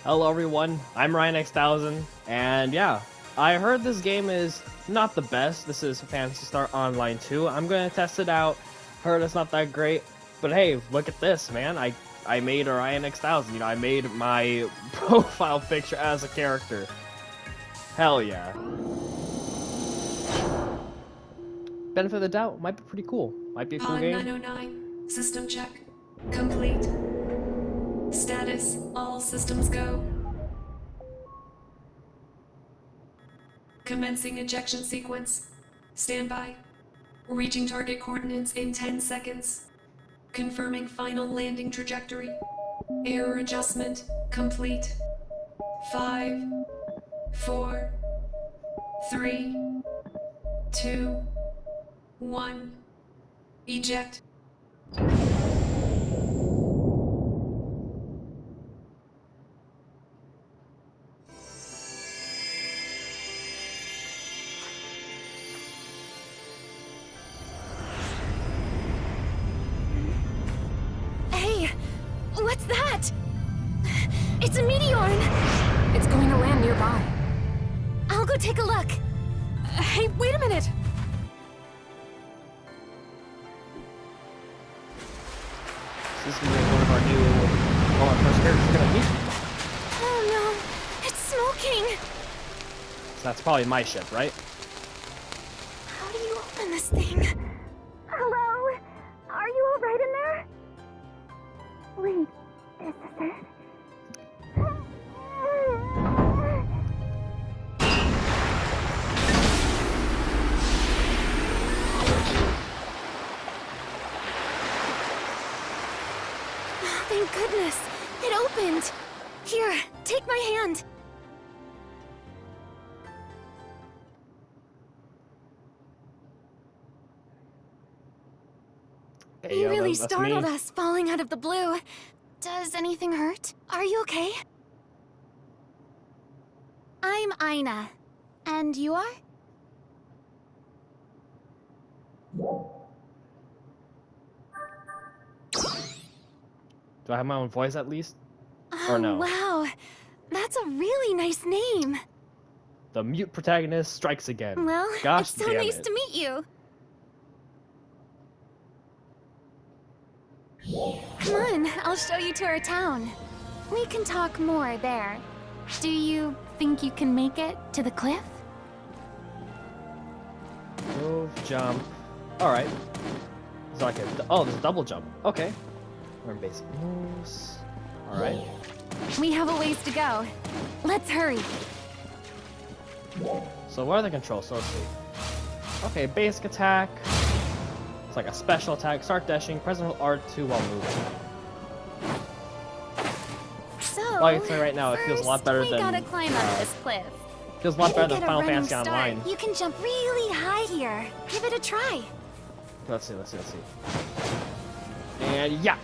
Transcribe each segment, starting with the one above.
Hello everyone, I'm Ryan X1000, and yeah, I heard this game is not the best. This is Phantasy Star Online 2. I'm gonna test it out. Heard it's not that great, but hey, look at this, man. I made Ryan X1000. You know, I made my profile picture as a character. Hell yeah. Benefit of the doubt, might be pretty cool. Might be a cool game. 909, system check complete. Status, all systems go. Commencing ejection sequence. Standby. Reaching target coordinates in 10 seconds. Confirming final landing trajectory. Error adjustment complete. 5, 4, 3, 2, 1. Eject. Hey, what's that? It's a meteor. It's going to land nearby. I'll go take a look. Hey, wait a minute. This is gonna be one of our first characters we're gonna meet. Oh no, it's smoking. So that's probably my ship, right? How do you open this thing? Hello? Are you all right in there? Wait, is this it? Thank goodness! It opened! Here, take my hand! Hey, You yo, really that's startled me. us falling out of the blue. Does anything hurt? Are you okay? I'm Aina. And you are? Do I have my own voice at least? Oh, Or no? wow. That's a really nice name. The mute protagonist strikes again. Well, Gosh it's so damn nice it. to meet you. Come on, I'll show you to our town. We can talk more there. Do you think you can make it to the cliff? Move, jump. Alright. It's like there's a double jump. Okay. Learn basic moves. Alright. We have a ways to go. Let's hurry. So what are the controls? So let's see. Okay, basic attack. It's like a special attack. Start dashing. Press R2 while moving. So, Well, I can say right now, it feels a lot better we than. gotta climb up this cliff. Feels a lot better To than get a Final running Fantasy start, Online. You can jump really high here. Give it a try. Let's see. And yeah.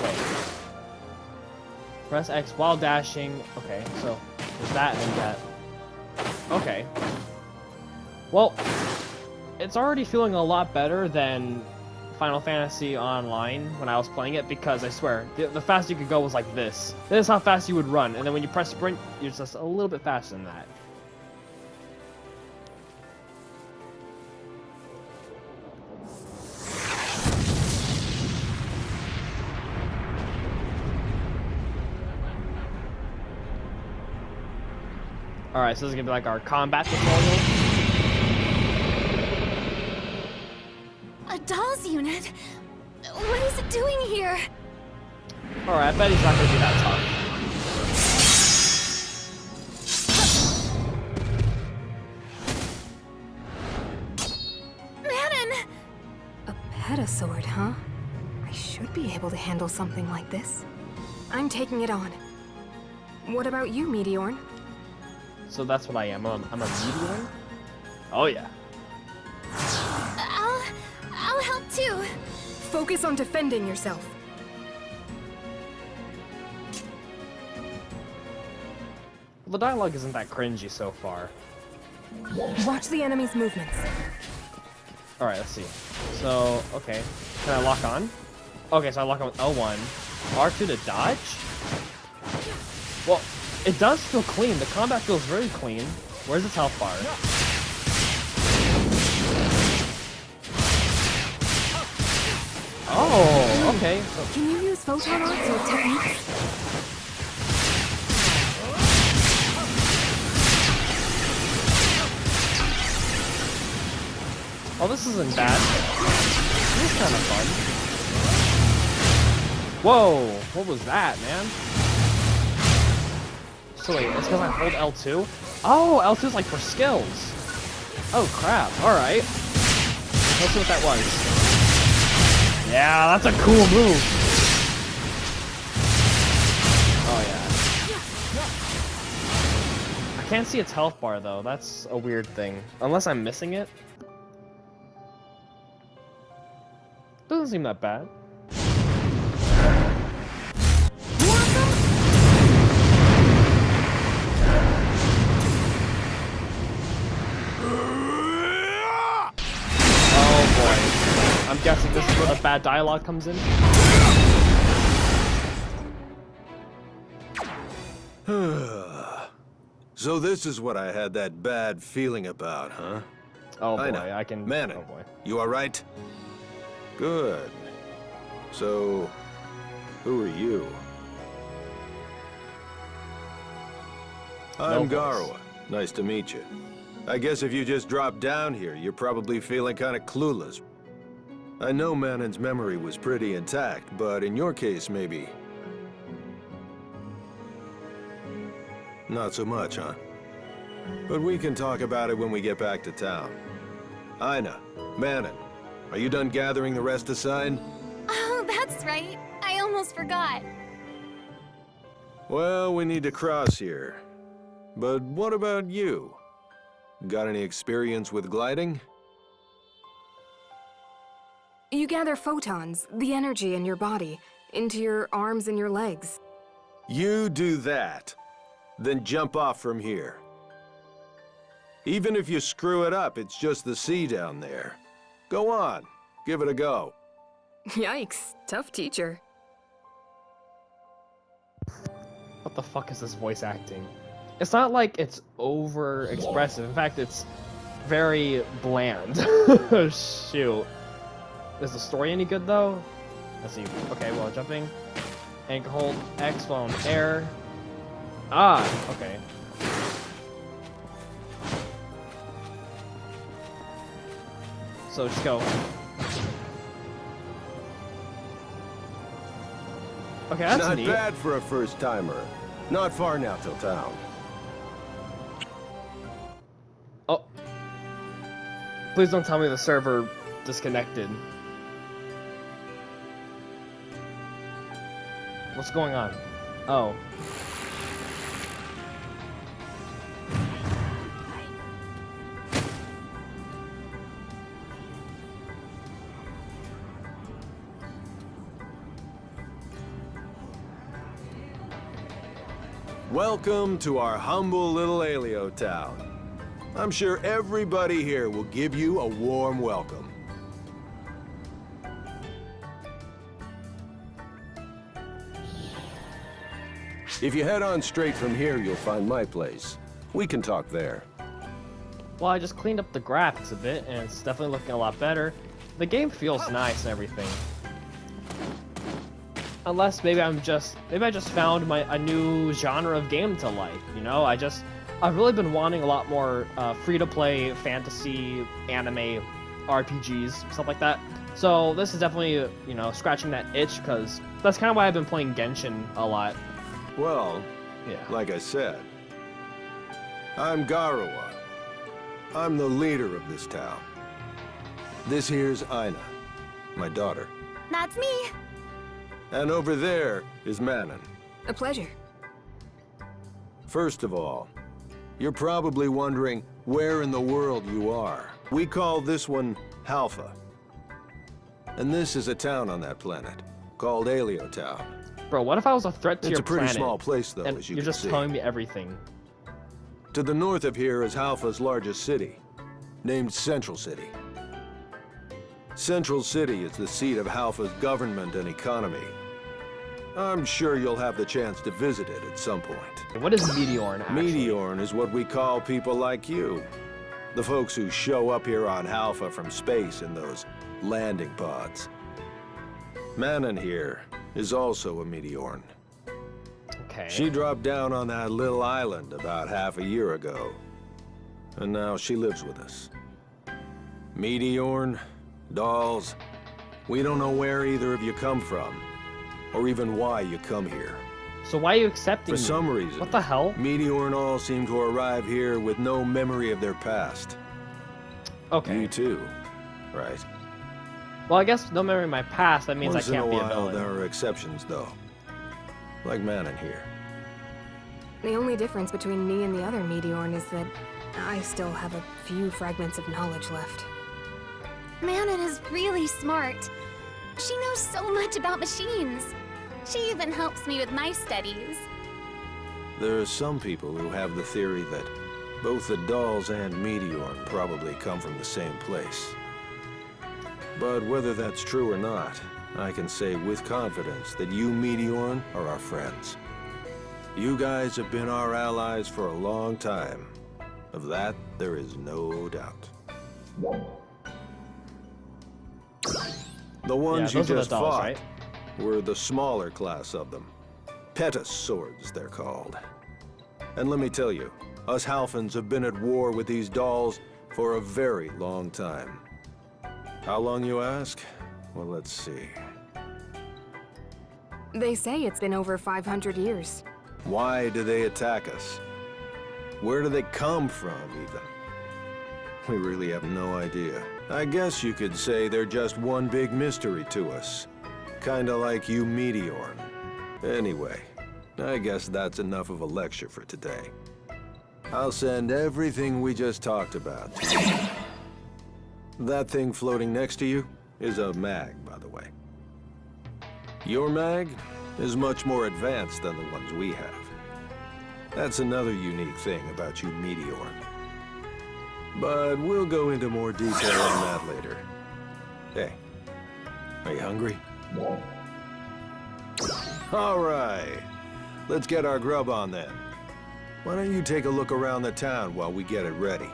Wait. Press X while dashing. Okay, so there's that and then that. Okay. Well, it's already feeling a lot better than Final Fantasy Online when I was playing it, because I swear, the fastest you could go was like this. This is how fast you would run, and then when you press sprint, you're just a little bit faster than that. Alright, so this is gonna be like our combat tutorial. A dolls unit? What is it doing here? Alright, I bet he's not gonna be that tough. Manon! A petasword, huh? I should be able to handle something like this. I'm taking it on. What about you, Meteorn? So that's what I am. I'm a meteor? Oh yeah. I'll help too. Focus on defending yourself. The dialogue isn't that cringy so far. Watch the enemy's movements. Alright, let's see. So, okay. Can I lock on? Okay, so I lock on with L1. R2 to dodge? Well, it does feel clean. The combat feels very clean. Where's its health bar? Oh, okay. So, Can you use photon arts or techniques? oh, this isn't bad. This is kind of fun. Whoa, what was that, man? So wait, it's because I hold L2? Oh, L2 is like for skills. Oh crap, alright. Let's see what that was. Yeah, that's a cool move. Oh yeah. I can't see its health bar though, that's a weird thing. Unless I'm missing it. Doesn't seem that bad. Oh boy. I'm guessing this is where the bad dialogue comes in. So this is what I had that bad feeling about, huh? Oh boy, Aina, I can. Manon, Oh boy. you alright? Good. So, who are you? I'm voice. Garwa. Nice to meet you. I guess if you just dropped down here, you're probably feeling kind of clueless. I know Manon's memory was pretty intact, but in your case, maybe... not so much, huh? But we can talk about it when we get back to town. Aina, Manon, are you done gathering the rest assigned? Oh, that's right. I almost forgot. Well, we need to cross here. But what about you? Got any experience with gliding? You gather photons, the energy in your body, into your arms and your legs. You do that, then jump off from here. Even if you screw it up, it's just the sea down there. Go on, give it a go. Yikes, tough teacher. What the fuck is this voice acting? It's not like it's over expressive. In fact, it's very bland. Shoot. Is the story any good though? Let's see. Okay, well, jumping. Anchor hold X while in air. Ah, okay. So just go. Okay, that's Not neat. bad for a first-timer. Not far now till town. Oh. Please don't tell me the server disconnected. What's going on? Oh. Welcome to our humble little Alio town. I'm sure everybody here will give you a warm welcome. If you head on straight from here, you'll find my place. We can talk there. Well, I just cleaned up the graphics a bit, and it's definitely looking a lot better. The game feels nice and everything. Unless maybe I just found a new genre of game to like. You know, I've really been wanting a lot more free-to-play fantasy, anime, RPGs, stuff like that. So this is definitely, you know, scratching that itch, because that's kind of why I've been playing Genshin a lot. Well, Yeah. like I said, I'm Garawa. I'm the leader of this town. This here's Aina, my daughter. That's me. And over there is Manon. A pleasure. First of all, you're probably wondering where in the world you are. We call this one Halpha. And this is a town on that planet, called Alio Town. Bro, what if I was a threat to It's your a pretty planet? small place, though, And as you you're can just see. telling me everything. To the north of here is Halpha's largest city, named Central City. Central City is the seat of Halpha's government and economy. I'm sure you'll have the chance to visit it at some point. What is Meteorn, actually? Meteorn is what we call people like you. The folks who show up here on Alpha from space in those landing pods. Manon here is also a Meteorn. Okay. She dropped down on that little island about half a year ago. And now she lives with us. Meteorn, dolls, we don't know where either of you come from, or even why you come here. So why are you accepting For me? some reason, What the hell? Meteorn all seem to arrive here with no memory of their past. Okay. You too, right? Well, I guess no memory of my past, that means Once I can't in be a a while, villain. there are exceptions, though. Like Manon here. The only difference between me and the other Meteorn is that I still have a few fragments of knowledge left. Manon is really smart. She knows so much about machines. She even helps me with my studies. There are some people who have the theory that both the dolls and Meteorn probably come from the same place. But whether that's true or not, I can say with confidence that you Meteorn are our friends. You guys have been our allies for a long time. Of that, there is no doubt. The ones you those are the just dolls, fought right? were the smaller class of them. Phantasy, they're called. And let me tell you, us Halfins have been at war with these dolls for a very long time. How long, you ask? Well, let's see. They say it's been over 500 years. Why do they attack us? Where do they come from, even? We really have no idea. I guess you could say they're just one big mystery to us. Kinda like you Meteorn. Anyway, I guess that's enough of a lecture for today. I'll send everything we just talked about to you. That thing floating next to you is a mag, by the way. Your mag is much more advanced than the ones we have. That's another unique thing about you Meteorn. But we'll go into more detail on that later. Hey, are you hungry? All right, let's get our grub on then. Why don't you take a look around the town while we get it ready?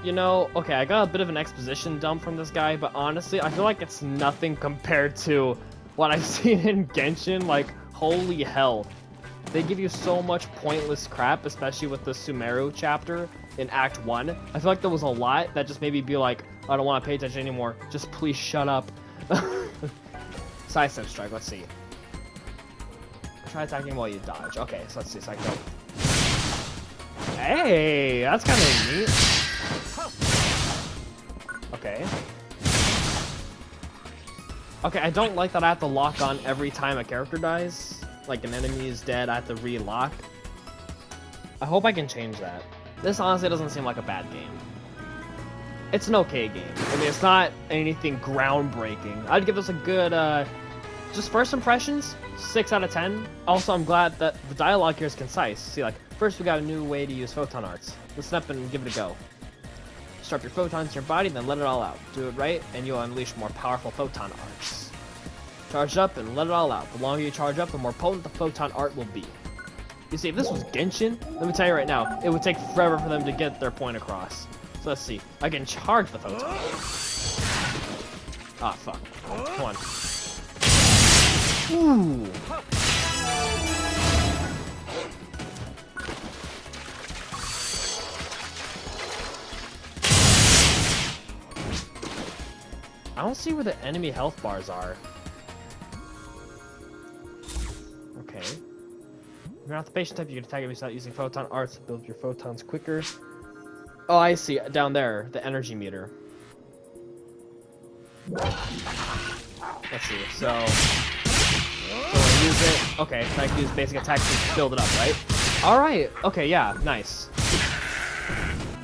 You know, okay, I got a bit of an exposition dump from this guy, but honestly, I feel like it's nothing compared to what I've seen in Genshin. Like, holy hell. They give you so much pointless crap, especially with the Sumeru chapter in Act 1. I feel like there was a lot that just made me be like, I don't want to pay attention anymore. Just please shut up. Sidestep strike, let's see. Try attacking while you dodge. Okay, so let's see, so I go. Hey, that's kind of neat. Okay. Okay, I don't like that I have to lock on every time a character dies. Like an enemy is dead, I have to re-lock. I hope I can change that. This honestly doesn't seem like a bad game. It's an okay game. I mean, it's not anything groundbreaking. I'd give this a good, just first impressions, 6 out of 10. Also, I'm glad that the dialogue here is concise. See, like, first we got a new way to use photon arts. Listen up and give it a go. Strap your photons in your body, then let it all out. Do it right, and you'll unleash more powerful photon arts. Charge up and let it all out. The longer you charge up, the more potent the photon art will be. You see, if this was Genshin, let me tell you right now, it would take forever for them to get their point across. So let's see. I can charge the photon. Ah, fuck. Come on. Ooh. I don't see where the enemy health bars are. Okay. If you're not the patient type, you can attack enemies without using photon arts to build your photons quicker. Oh, I see. Down there, the energy meter. Let's see. So when you use it, okay, I can use basic attacks to build it up, right? All right. Okay, yeah, nice.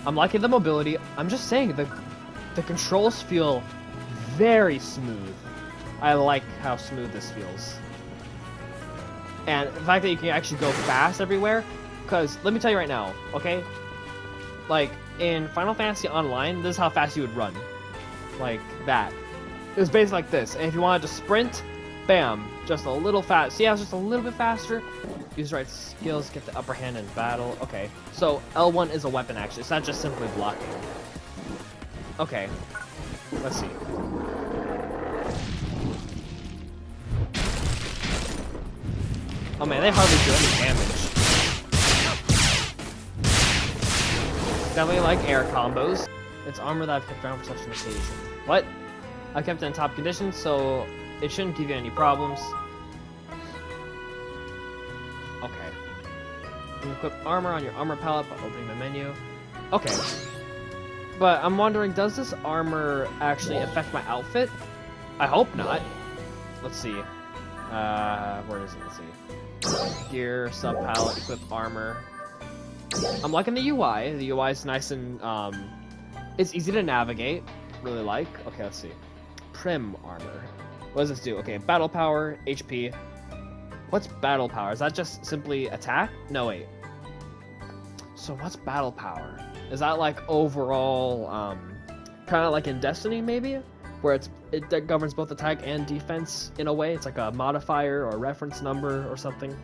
I'm liking the mobility. I'm just saying the controls feel very smooth. I like how smooth this feels. And the fact that you can actually go fast everywhere, because let me tell you right now, okay? Like, in Final Fantasy Online, this is how fast you would run. Like that. It was basically like this. And if you wanted to sprint, Bam! Just a little fast. See, I was just a little bit faster. Use the right skills, get the upper hand in battle. Okay, so L1 is a weapon actually. It's not just simply blocking. Okay, let's see. Oh man, they hardly do any damage. Definitely like air combos. It's armor that I've kept around for such an occasion. What? I kept it in top condition, so it shouldn't give you any problems. Okay. You can equip armor on your armor palette by opening the menu. Okay. But I'm wondering, does this armor actually affect my outfit? I hope not. Let's see. Where is it? Let's see. Gear, sub-palette, equip armor. I'm liking the UI. The UI is nice and, it's easy to navigate. Really like. Okay, let's see. Prim armor. What does this do? Okay, battle power, HP. What's battle power? Is that just simply attack? No, wait. So what's battle power? Is that like overall, kind of like in Destiny maybe? Where it governs both attack and defense in a way? It's like a modifier or a reference number or something?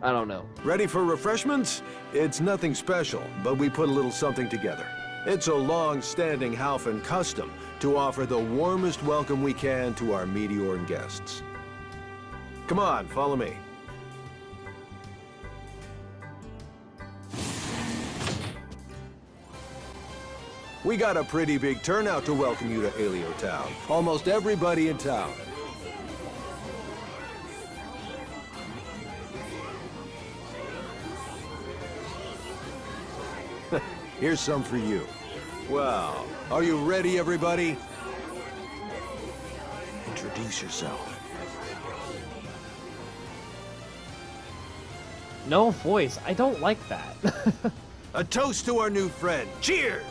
I don't know. Ready for refreshments? It's nothing special, but we put a little something together. It's a long-standing Halfin custom to offer the warmest welcome we can to our Meteorn guests. Come on, follow me. We got a pretty big turnout to welcome you to Alio Town. Almost everybody in town. Here's some for you. Well, are you ready, everybody? Introduce yourself. No voice. I don't like that. A toast to our new friend. Cheers!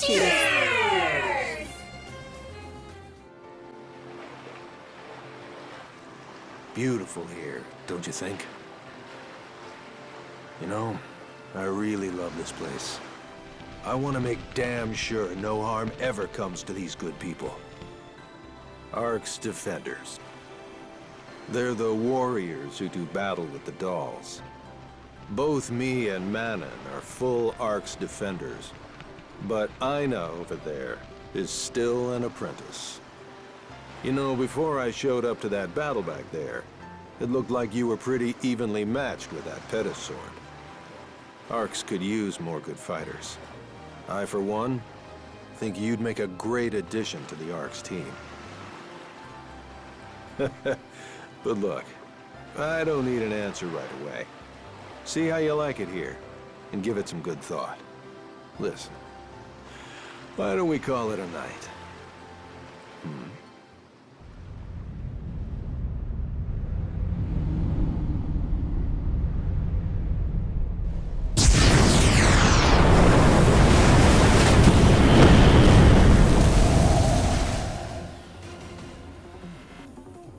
Cheers! Beautiful here, don't you think? You know, I really love this place. I want to make damn sure no harm ever comes to these good people. Ark's defenders. They're the warriors who do battle with the dolls. Both me and Manon are full Ark's defenders. But Ina over there is still an apprentice. You know, before I showed up to that battle back there, it looked like you were pretty evenly matched with that Phantasy sword. Arks could use more good fighters. I, for one, think you'd make a great addition to the Arks team. But look, I don't need an answer right away. See how you like it here, and give it some good thought. Listen, why don't we call it a night?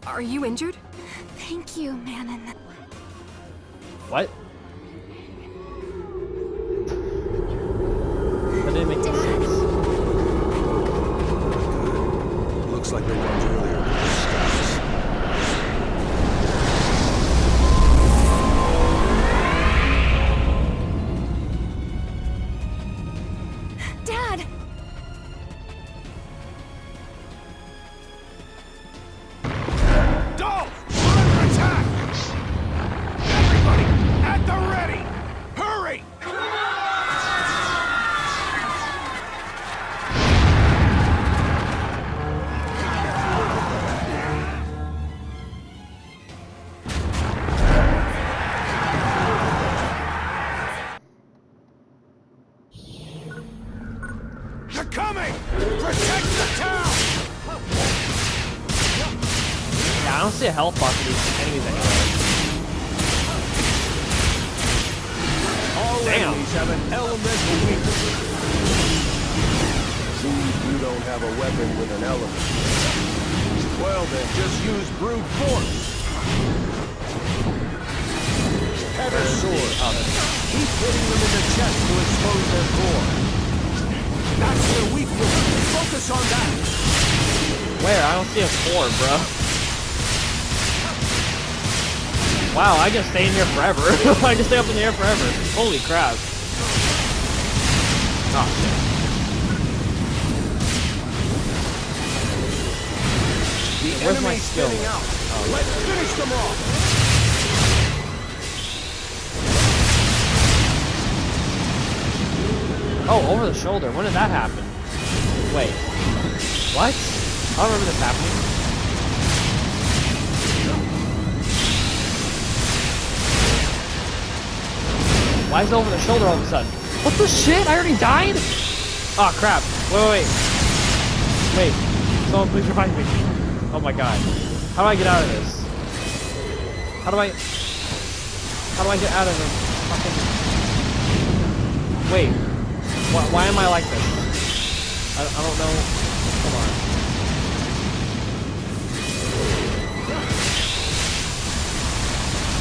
Are you injured? Thank you, Manon. What? That didn't make any sense. Looks like the ones earlier were the scouts. Dad! Dolph! Under attack! Everybody, at the ready! Hurry! They're coming! Protect the town! Yeah, I don't see a health bar for these enemies anyway. All Damn. enemies have an elemental weakness. Seems you don't have a weapon with an element. Well then, just use brute force. Header sword. Keep hitting them in the chest to expose their core. That's their weakness. Focus on that. Where? I don't see a 4, bro. Wow, I can stay in here forever. I can stay up in the air forever. Holy crap. Oh, shit. Where's my skill? Oh, Let's finish them off. oh, over the shoulder. When did that happen? Wait. What? I don't remember this happening. Why is it over the shoulder all of a sudden? What the shit? I already died? Oh crap. Wait. Wait. Someone please revive me. Oh my god. How do I get out of this? How do I get out of this? Fucking... Wait. Why am I like this? I don't know. Come on.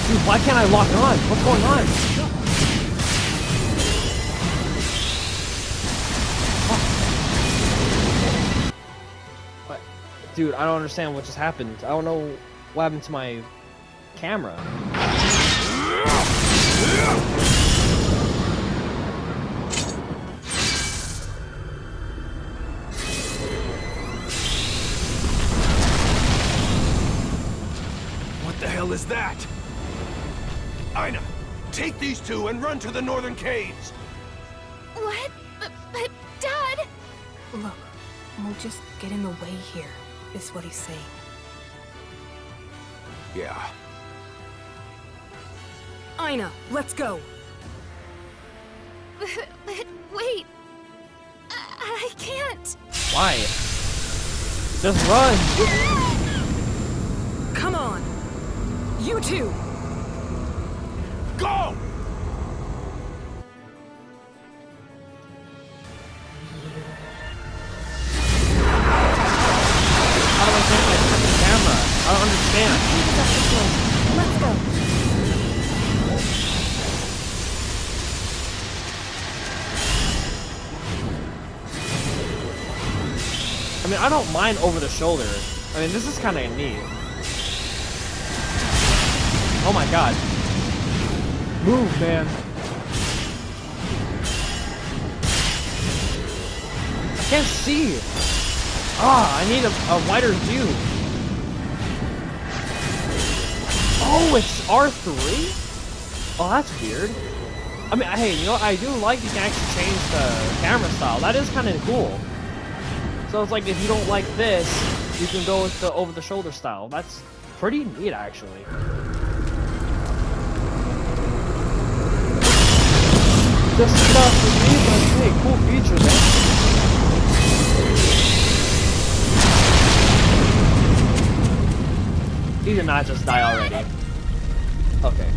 Dude, why can't I lock on? What's going on? What? Dude, I don't understand what just happened. I don't know what happened to my camera. What the hell is that? Ina, take these two and run to the northern caves. What? But Dad! Look, we'll just get in the way here, is what he's saying. Yeah. Ina, let's go! But wait! I can't! Why? Just run! Come on! You two! Go! How do I take my freaking camera? I don't understand. Let's go. I mean, I don't mind over the shoulder. I mean, this is kind of neat. Oh my god. Move, man. I can't see. Ah, I need a wider view. Oh, it's R3? Oh, that's weird. I mean, hey, you know what? I do like you can actually change the camera style. That is kind of cool. So it's like if you don't like this, you can go with the over-the-shoulder style. That's pretty neat, actually. Just stuff for me, but hey, cool feature there. He did not just die already. Okay.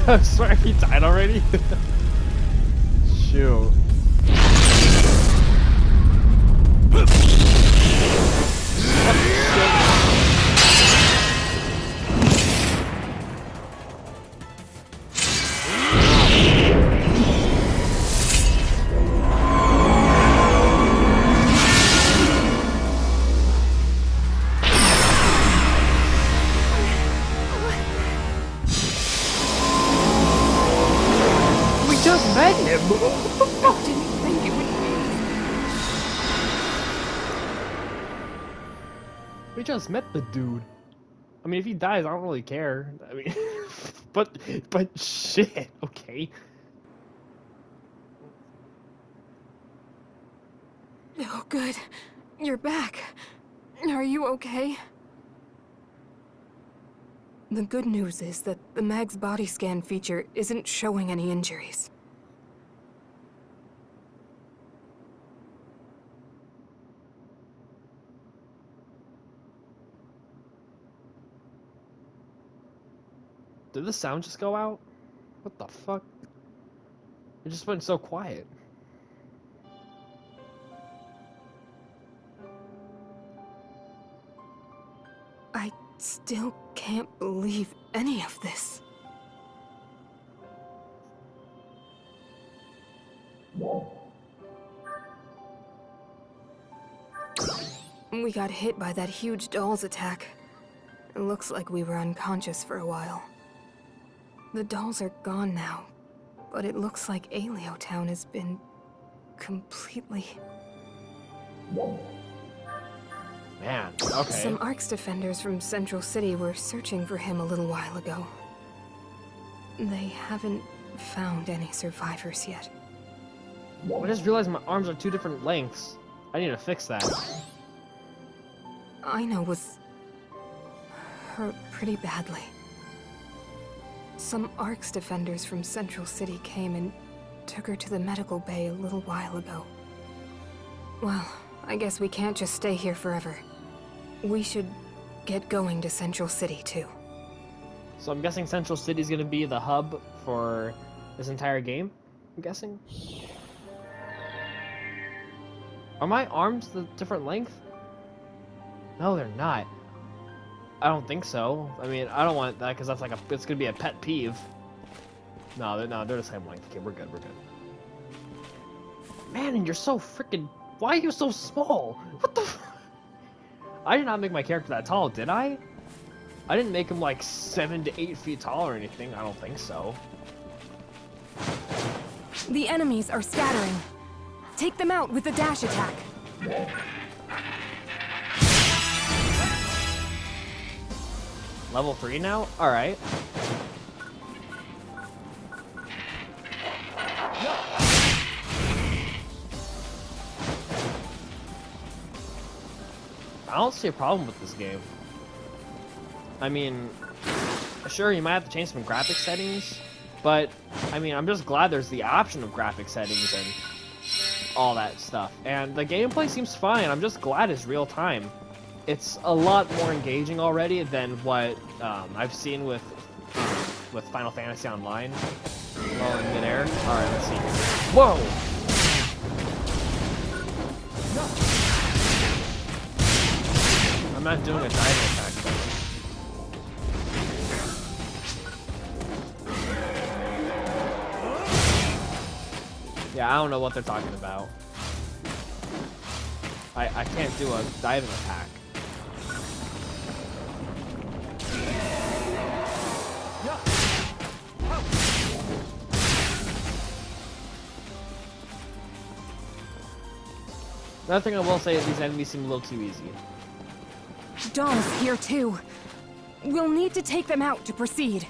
I swear he died already. Shoot. We just met him. I didn't think it would We just met the dude. I mean, if he dies, I don't really care. I mean, but shit. Okay. be. Oh, good. You're back. Are you okay? The good news is that the Mag's body scan feature isn't showing any injuries. Did the sound just go out? What the fuck? It just went so quiet. I still can't believe any of this. We got hit by that huge doll's attack. It looks like we were unconscious for a while. The dolls are gone now, but it looks like Aleo Town has been completely... Man, okay. Some ARX defenders from Central City were searching for him a little while ago. They haven't found any survivors yet. I just realized my arms are 2 different lengths. I need to fix that. Aina was hurt pretty badly. Some ARX defenders from Central City came and took her to the medical bay a little while ago. Well, I guess we can't just stay here forever. We should get going to Central City, too. So I'm guessing Central City is going to be the hub for this entire game? I'm guessing? Are my arms the different length? No, they're not. I don't think so. I mean, I don't want that because that's like it's gonna be a pet peeve. No, they're the same length. Okay, we're good. Man, and you're so freaking. Why are you so small? What the? I did not make my character that tall, did I? I didn't make him like 7 to 8 feet tall or anything. I don't think so. The enemies are scattering. Take them out with the dash attack. Level 3 now? Alright. I don't see a problem with this game. I mean, sure, you might have to change some graphic settings, but, I mean, I'm just glad there's the option of graphic settings and all that stuff. And the gameplay seems fine. I'm just glad it's real time. It's a lot more engaging already than what I've seen with Final Fantasy Online. Oh, in midair. All right, let's see. Whoa! I'm not doing a diving attack though. Yeah, I don't know what they're talking about. I can't do a diving attack. Another thing I will say is these enemies seem a little too easy. Dawn's here too. We'll need to take them out to proceed.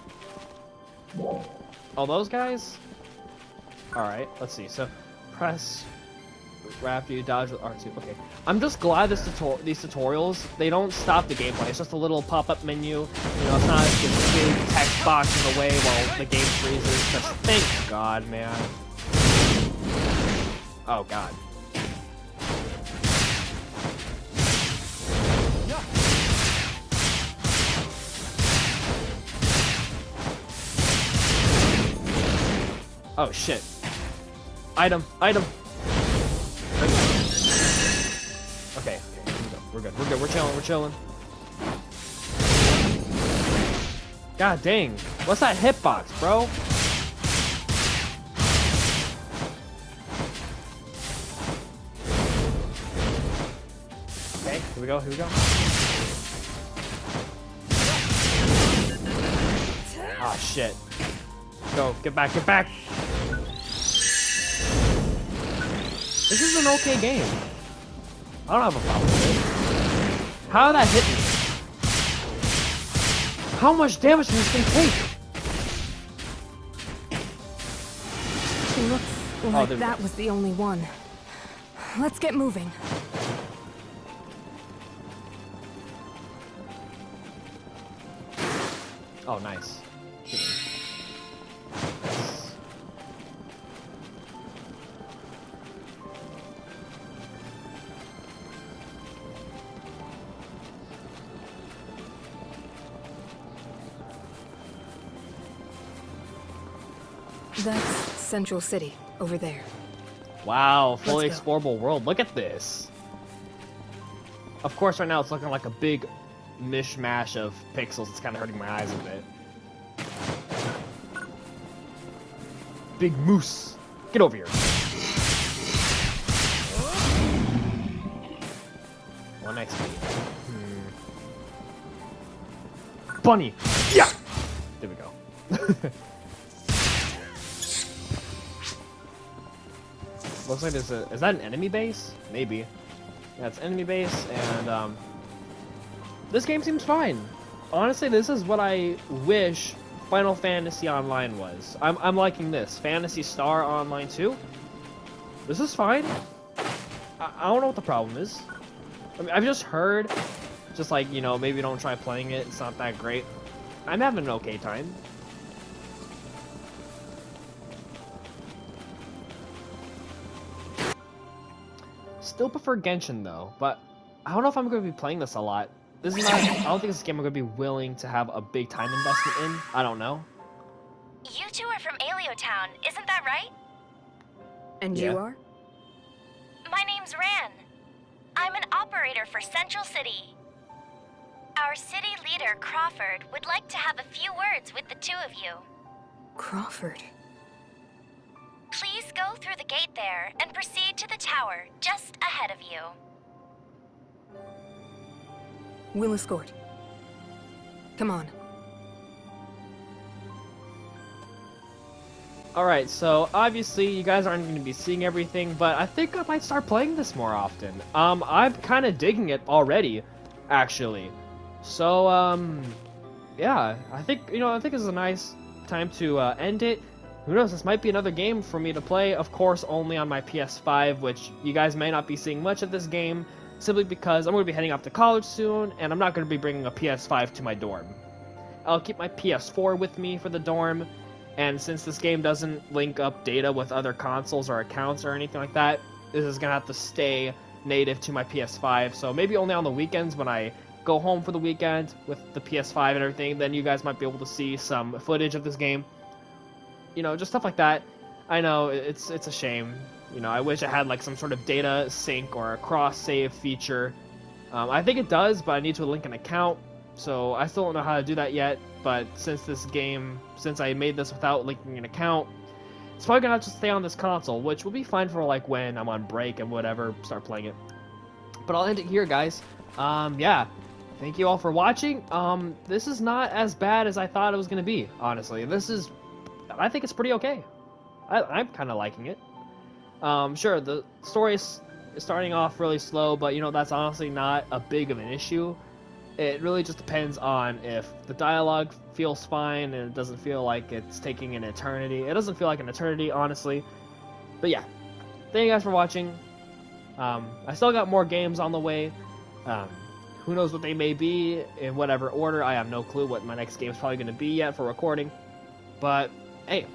Oh, those guys? Alright, let's see. So, press after you dodge with R2. Okay. I'm just glad these tutorials, they don't stop the gameplay. It's just a little pop-up menu. You know, it's not this big text box in the way while the game freezes. Just thank God, man. Oh, God. Oh, shit. Item. Okay, we're good. We're chilling. God dang. What's that hitbox, bro? Okay, here we go. Ah, shit. Go, get back. This is an okay game. I don't have a problem with it. How did that hit me? How much damage does this thing take? Looks like that was the only one. Let's get moving. Oh, nice. That's Central City, over there. Wow, fully Let's explorable world. Look at this. Of course, right now it's looking like a big mishmash of pixels. It's kind of hurting my eyes a bit. Big moose. Get over here. 1 XP. Bunny. Yeah! There we go. Looks like there's a... Is that an enemy base? Maybe. Yeah, it's enemy base, and, this game seems fine. Honestly, this is what I wish Final Fantasy Online was. I'm liking this. Phantasy Star Online 2. This is fine. I don't know what the problem is. I mean, I've just heard, just like, you know, maybe don't try playing it. It's not that great. I'm having an okay time. Still prefer Genshin though, but I don't know if I'm going to be playing this a lot. This is not, I don't think this game I'm going to be willing to have a big time investment in. I don't know. You two are from Alio Town, isn't that right? And Yeah. you are? My name's Ran. I'm an operator for Central City. Our city leader, Crawford, would like to have a few words with the two of you. Crawford. Please go through the gate there and proceed to the tower just ahead of you. We'll escort. Come on. Alright, so obviously you guys aren't going to be seeing everything, but I think I might start playing this more often. I'm kind of digging it already, actually. So, yeah, I think, you know, I think this is a nice time to end it. Who knows, this might be another game for me to play, of course, only on my PS5, which you guys may not be seeing much of this game, simply because I'm going to be heading off to college soon, and I'm not going to be bringing a PS5 to my dorm. I'll keep my PS4 with me for the dorm, and since this game doesn't link up data with other consoles or accounts or anything like that, this is going to have to stay native to my PS5, so maybe only on the weekends when I go home for the weekend with the PS5 and everything, then you guys might be able to see some footage of this game. You know, just stuff like that. I know, it's a shame. You know, I wish it had like some sort of data sync or a cross-save feature. I think it does, but I need to link an account, so I still don't know how to do that yet. But since I made this without linking an account, it's probably gonna have to stay on this console, which will be fine for like when I'm on break and whatever, start playing it. But I'll end it here, guys. Yeah. Thank you all for watching. This is not as bad as I thought it was gonna be, honestly. I think it's pretty okay. I'm kind of liking it. Sure, the story is starting off really slow, but you know, that's honestly not a big of an issue. It really just depends on if the dialogue feels fine and it doesn't feel like it's taking an eternity. It doesn't feel like an eternity, honestly. But yeah, thank you guys for watching. I still got more games on the way. Who knows what they may be in whatever order. I have no clue what my next game is probably going to be yet for recording. But hey,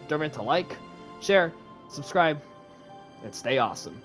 don't forget to like, share, subscribe, and stay awesome.